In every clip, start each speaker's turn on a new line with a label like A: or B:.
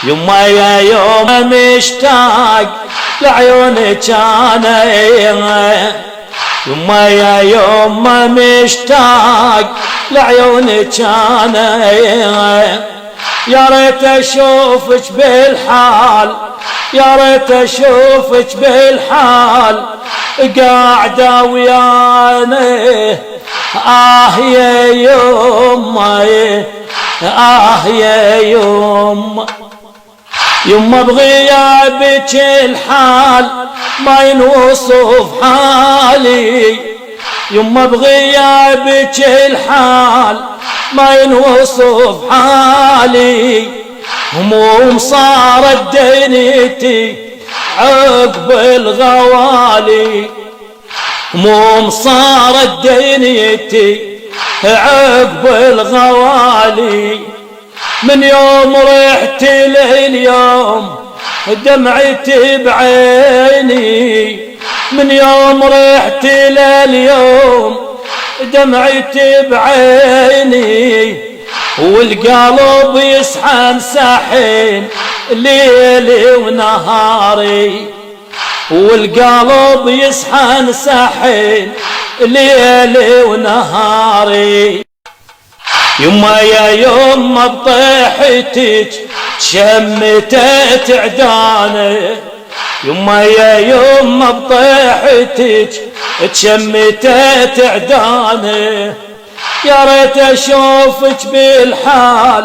A: يما يا يوم مشتاق لعيونك انا، يما يا يوم مشتاق لعيونك انا، يا ريت اشوفك بالحال، يا ريت اشوفك بالحال قاعدة ويانا. يا يما يا يما، يما بغيابك الحال ما ينوصف حالي، يما بغيابك الحال ما ينوصف حالي. هموم صارت دنيتي عقب الغوالي، هموم صارت دنيتي عقب الغوالي. من يوم رحت لليوم دمعتي بعيني، من يوم رحت لليوم دمعتي بعيني. والقلب يسحن سحين ليلي ونهاري، والقلب يسحن سحين ليلي ونهاري. يما يا يما بطيحتك شمتت عداني، يما يا يما بطيحتك شمتت عداني. يا ريت اشوفك بالحال،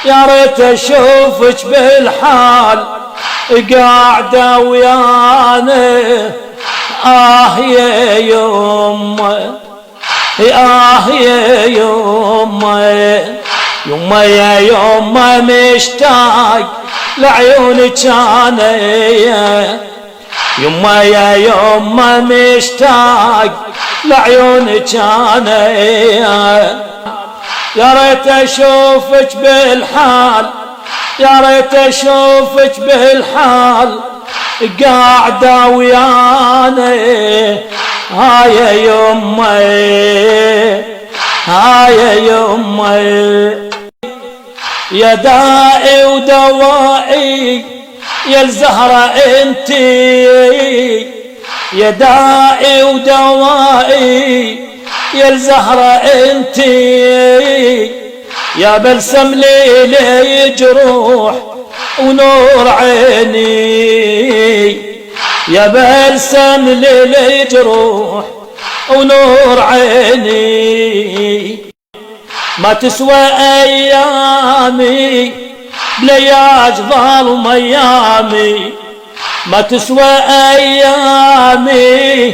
A: يا ريت اشوفك بالحال قاعدة ويانا. يا يما يا يما، يما يا يما مشتاق لعيونك انا، يما يا يما مشتاق لعيونك انا. يا ريت اشوفك بالحال، يا ريت اشوفك بالحال قاعدة ويانا. يا يما يا يما، يا دائي ودوائي يا الزهرة انتي، يا دائي ودوائي يا الزهرة انتي. يا بلسم ليلي جروح ونور عيني، يا بلسم ليلي جروح ونور عيني. ما تسوى ايامي بلياج ظالم ايامي، ما تسوى ايامي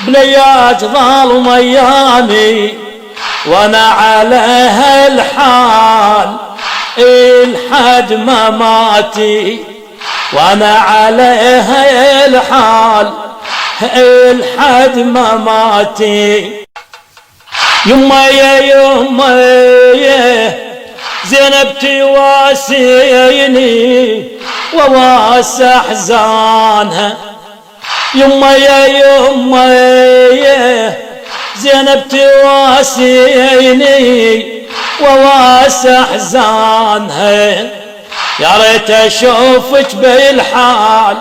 A: بلياج ظالم ايامي. وانا على هالحال الحد مماتي، وانا على هالحال الحد مماتي. يما يا يما يا زينب تواسيني وواسع احزانها، يما يا يما يا زينب تواسيني وواسع احزانها. يا ريت اشوفك بالحال،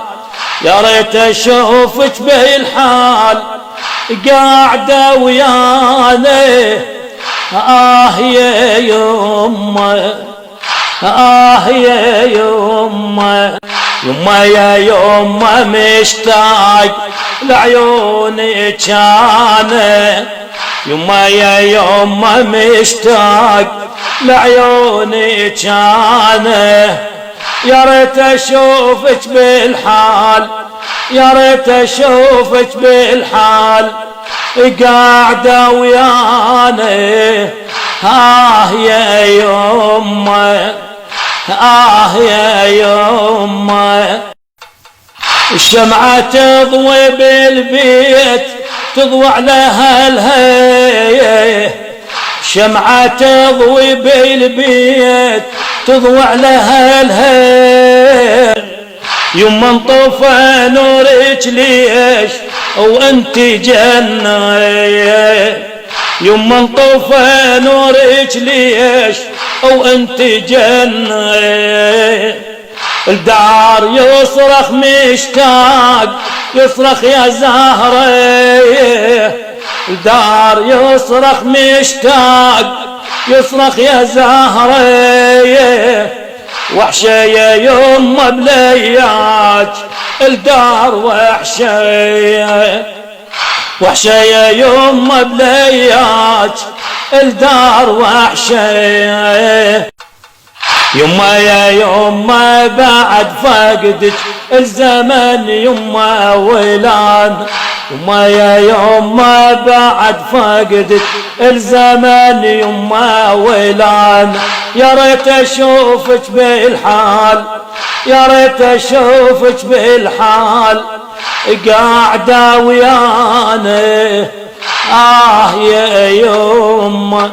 A: يا ريت اشوفك بالحال قاعدة ويانا. يا يما يا يما، يما يا يما مشتاق لعيونك انا، يما يا يما مشتاق لعيونك انا. يا ريت اشوفك بالحال، يا ريت اشوفك بالحال قاعدة ويانا. يا يما يا يما، الشمعة تضوي بالبيت تضوي عليها الهي، الشمعة تضوي بالبيت تضوي عليها الهي. يما انطفى نورك ليش وانت جنة، يما انطفى نورك ليش وانت جنة. الدار يصرخ مشتاق يصرخ يا زهرة، الدار يصرخ مشتاق يصرخ يا زهرة، وحشة يا يمه بلياج الدار وحشة، وحشة يا يمه بلياج الدار وحشة. يما يا يما بعد فقدك الزمن يما ولان، يما يا يما بعد فقدك الزمن يما ولان، يا ريت اشوفك بالحال، يا ريت اشوفك بالحال قاعدة ويانا. يا يما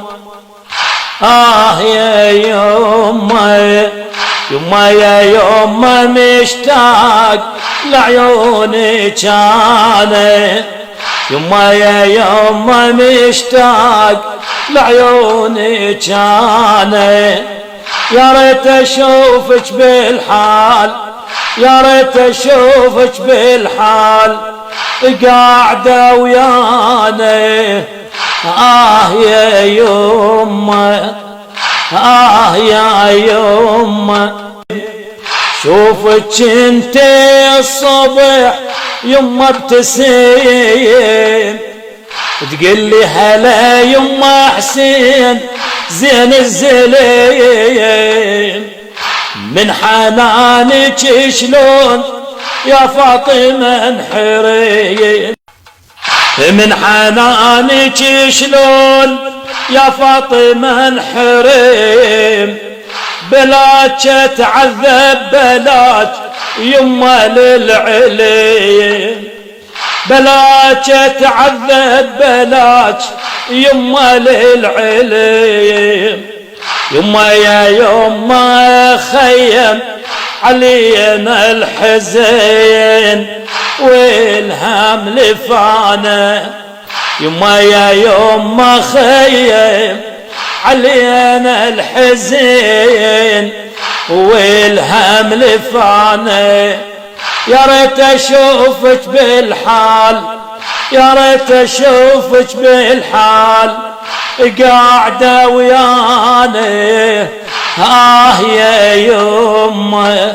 A: يا يما، يما يا يما مشتاق لعيونك انا، يما يا يما مشتاق لعيونك انا، يا ريت اشوفك بالحال، يا ريت اشوفك بالحال قاعدة ويانا. يا يما يا يما، شوفك انت الصبح يما ابتسم تقلي هلا يما حسين زين الزليم، من حنانك شلون يا فاطمة انحريم، من حنانك شلون يا فاطمة انحرم، بلاك تعذب بلاك يما للعليم، بلاك تعذب بلاك يما للعليم. يما يا يما خيم علينا الحزين والهم لفانا، يما يا يما خيم علينا الحزين والهم لفانا، يا ريت اشوفك بالحال، يا ريت اشوفك بالحال قاعدة ويانا. يا يما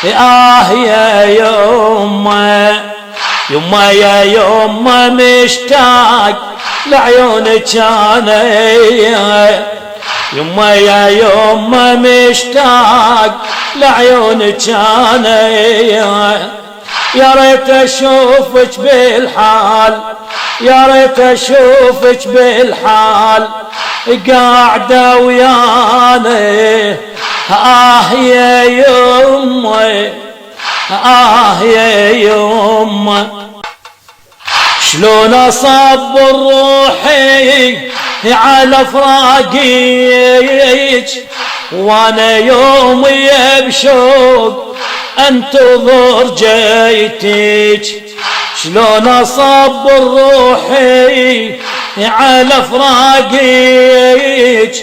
A: يا يما، يما يا يما مشتاق لعيونك انا، يما يا يما مشتاق لعيونك انا، يا ريت اشوفك بالحال، يا ريت اشوفك بالحال قاعدة ويانا. يا يما يا يما، شلون اصبر روحي على فراقك وانا يومي بشوق انتظر جيتك، شلون اصبر روحي على فراقك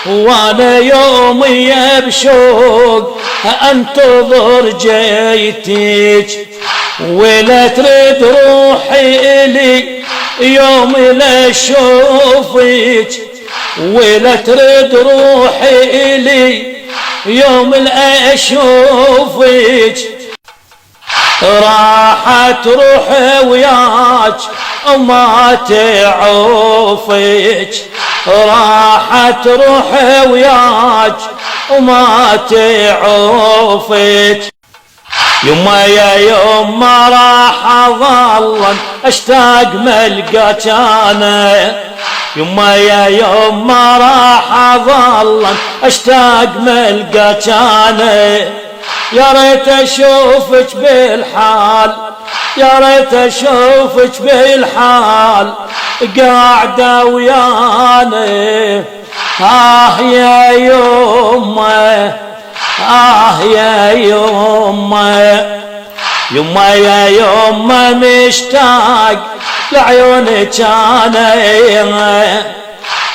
A: وانا يومي بشوق انتظر جيتك، ولا ترد روحي الي يوم لا اشوفك، ولا ترد روحي الي يوم لا اشوفك، راحت روحي وياك وما تعوفك، راحت روحي وياك وما تعوفك. يما يا يما راح اظل اشتاق ملقاك انا، يما يا يما راح اظل اشتاق ملقاك انا، يا ريت اشوفك بالحال، يا ريت اشوفك بالحال قاعدة ويانا. يا يما يا يما، يما يا يما مشتاق لعيونك انا،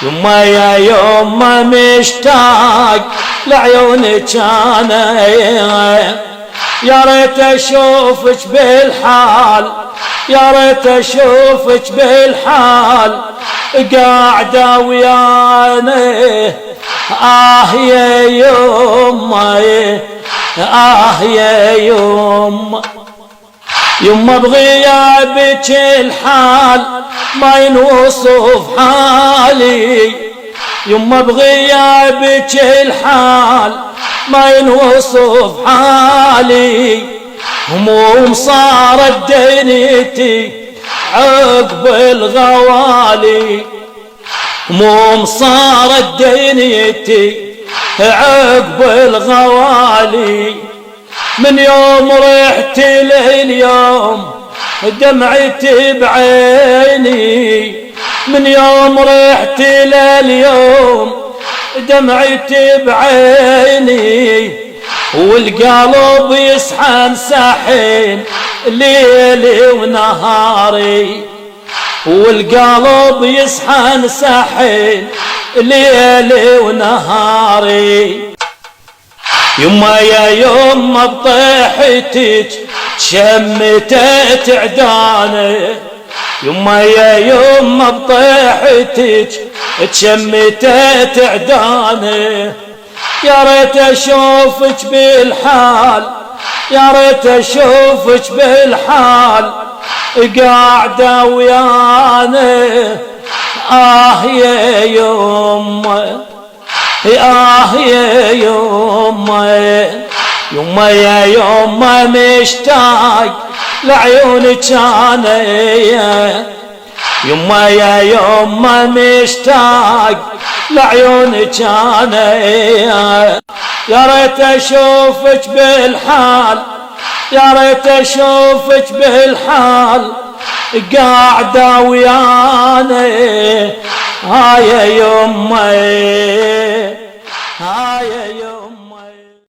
A: يما يا يما مشتاق لعيونك انا، يا ريت اشوفك بالحال، يا ريت اشوفك بالحال قاعدة ويانا. يا يما يا يما، يما بغيابك الحال ما ينوصف حالي، يما بغيابك الحال ما ينوصف حالي. هموم صارت دنيتي عقب الغوالي، هموم صارت دنيتي عقب الغوالي. من يوم رحت لليوم دمعتي بعيني، من يوم رحت لليوم دمعتي بعيني. والقلب يسحن سحين ليلي ونهاري، والقلب يسحن سحين ليلي ونهاري. يما يا يما بطيحتك شمتت عداني، يما يا يما بطيحتك شمتت عداني. يا ريت اشوفك بالحال، يا ريت اشوفك بالحال قاعدة ويانا. يا يما يا يما، يما يا يما مشتاق لعيونك انا، يما يا يما مشتاق لعيونك انا. يا ريت اشوفك بالحال، يا ريت اشوفك بالحال قاعدة ويانا. يا يما